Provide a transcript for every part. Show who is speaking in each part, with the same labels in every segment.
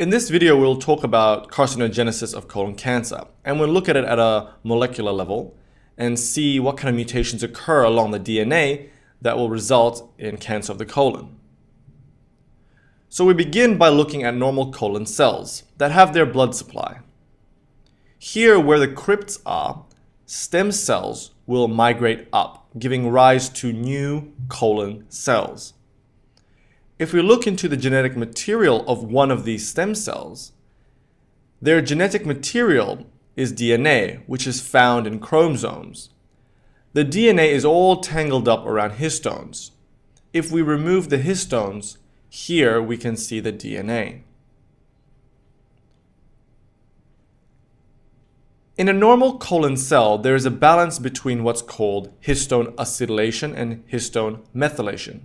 Speaker 1: In this video, we'll talk about carcinogenesis of colon cancer, and we'll look at it at a molecular level and see what kind of mutations occur along the DNA that will result in cancer of the colon. So we begin by looking at normal colon cells that have their blood supply. Here, where the crypts are, stem cells will migrate up, giving rise to new colon cells. If we look into the genetic material of one of these stem cells, their genetic material is DNA, which is found in chromosomes. The DNA is all tangled up around histones. If we remove the histones, here we can see the DNA. In a normal colon cell, there is a balance between what's called histone acetylation and histone methylation.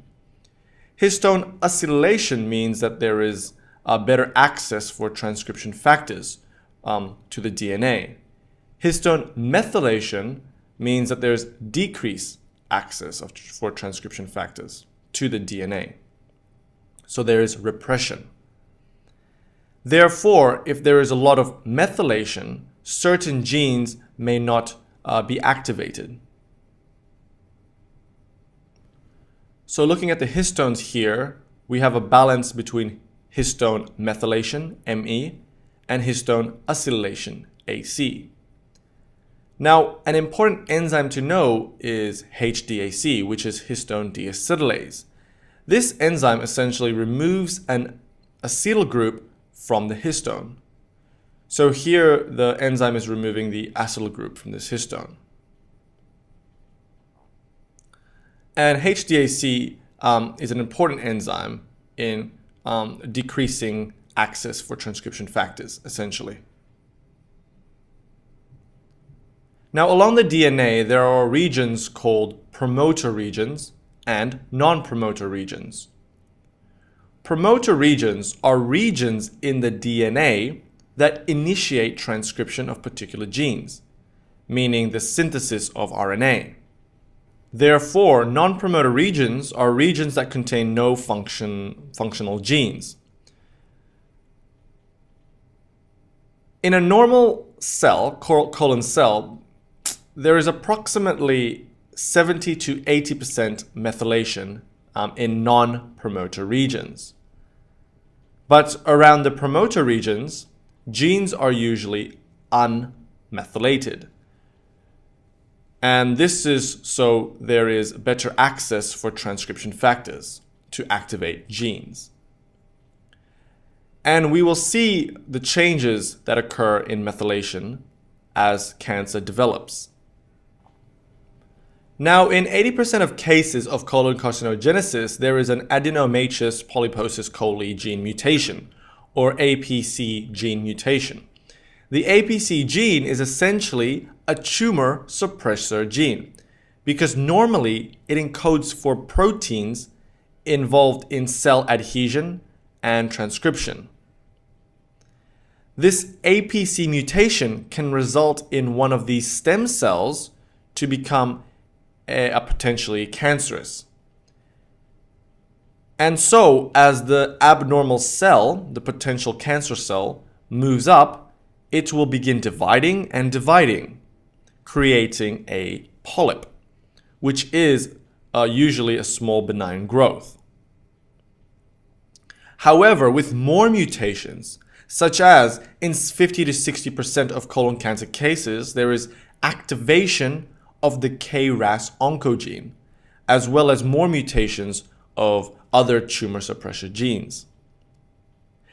Speaker 1: Histone acetylation means that there is better access for transcription factors to the DNA. Histone methylation means that there's decreased access for transcription factors to the DNA. So there is repression. Therefore, if there is a lot of methylation, certain genes may not be activated. So looking at the histones here, we have a balance between histone methylation, Me, and histone acetylation, AC. Now, an important enzyme to know is HDAC, which is histone deacetylase. This enzyme essentially removes an acetyl group from the histone. So here, the enzyme is removing the acetyl group from this histone. And HDAC is an important enzyme in decreasing access for transcription factors, essentially. Now, along the DNA, there are regions called promoter regions and non-promoter regions. Promoter regions are regions in the DNA that initiate transcription of particular genes, meaning the synthesis of RNA. Therefore, non-promoter regions are regions that contain no functional genes. In a normal cell, colon cell, there is approximately 70 to 80% methylation in non-promoter regions. But around the promoter regions, genes are usually unmethylated. And this is so there is better access for transcription factors to activate genes. And we will see the changes that occur in methylation as cancer develops. Now, in 80% of cases of colon carcinogenesis, there is an adenomatous polyposis coli gene mutation, or APC gene mutation. The APC gene is essentially a tumor suppressor gene because normally it encodes for proteins involved in cell adhesion and transcription. This APC mutation can result in one of these stem cells to become a potentially cancerous. And so, as the abnormal cell, the potential cancer cell, moves up, it will begin dividing and dividing, creating a polyp, which is usually a small benign growth. However, with more mutations, such as in 50 to 60% of colon cancer cases, there is activation of the KRAS oncogene, as well as more mutations of other tumor suppressor genes.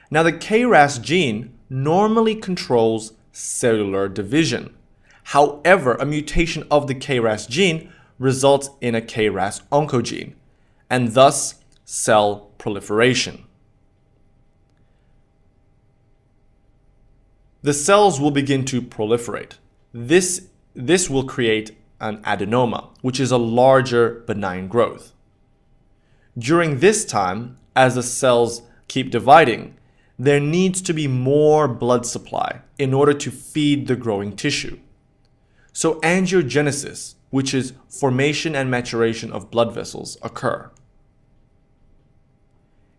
Speaker 1: Now, the KRAS gene normally controls cellular division. However, a mutation of the KRAS gene results in a KRAS oncogene, and thus cell proliferation. The cells will begin to proliferate. This will create an adenoma, which is a larger benign growth. During this time, as the cells keep dividing, there needs to be more blood supply in order to feed the growing tissue. So angiogenesis, which is formation and maturation of blood vessels, occur.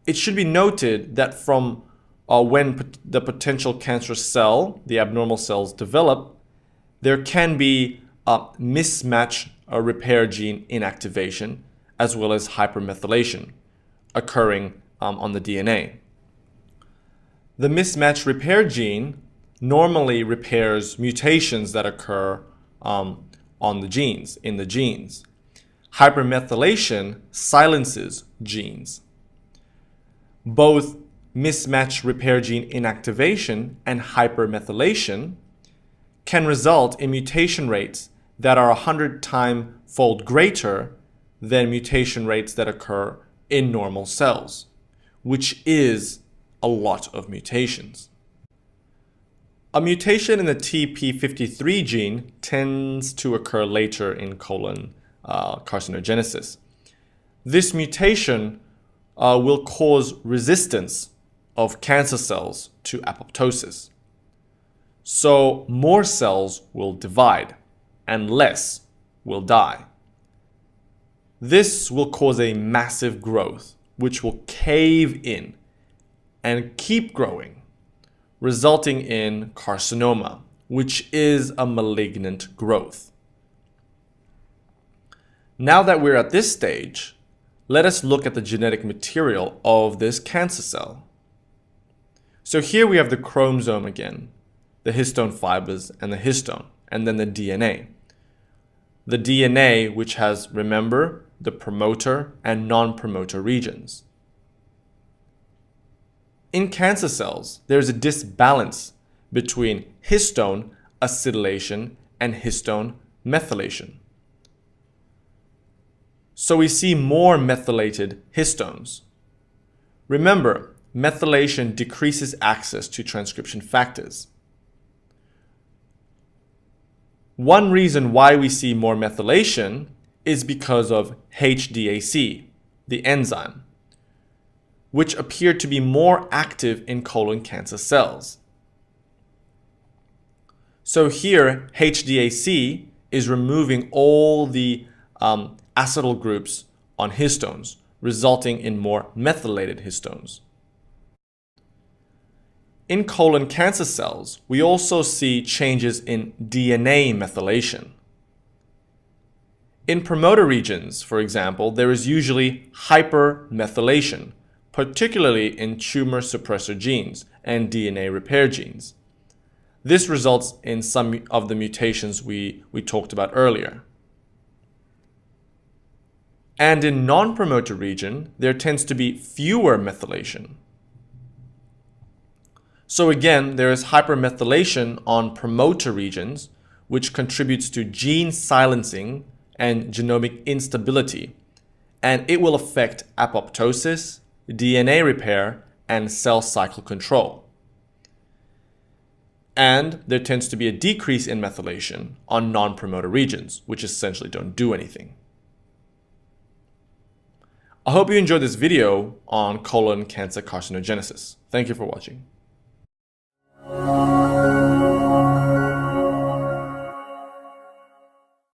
Speaker 1: It should be noted that from when the potential cancerous cell, the abnormal cells, develop, there can be a mismatch repair gene inactivation as well as hypermethylation occurring on the DNA. The mismatch repair gene normally repairs mutations that occur on the genes, in the genes. Hypermethylation silences genes. Both mismatch repair gene inactivation and hypermethylation can result in mutation rates that are 100-fold greater than mutation rates that occur in normal cells, which is a lot of mutations. A mutation in the TP53 gene tends to occur later in colon carcinogenesis. This mutation will cause resistance of cancer cells to apoptosis. So more cells will divide and less will die. This will cause a massive growth, which will cave in and keep growing, resulting in carcinoma, which is a malignant growth. Now that we're at this stage, let us look at the genetic material of this cancer cell. So here we have the chromosome again, the histone fibers and the histone, and then the DNA. The DNA, which has, remember, the promoter and non-promoter regions. In cancer cells, there is a disbalance between histone acetylation and histone methylation. So we see more methylated histones. Remember, methylation decreases access to transcription factors. One reason why we see more methylation is because of HDAC, the enzyme, which appeared to be more active in colon cancer cells. So here, HDAC is removing all the acetyl groups on histones, resulting in more methylated histones. In colon cancer cells, we also see changes in DNA methylation. In promoter regions, for example, there is usually hypermethylation, particularly in tumor suppressor genes and DNA repair genes. This results in some of the mutations we talked about earlier. And in non-promoter region, there tends to be fewer methylation. So again, there is hypermethylation on promoter regions, which contributes to gene silencing and genomic instability, and it will affect apoptosis, DNA repair, and cell cycle control. And there tends to be a decrease in methylation on non-promoter regions, which essentially don't do anything. I hope you enjoyed this video on colon cancer carcinogenesis. Thank you for watching.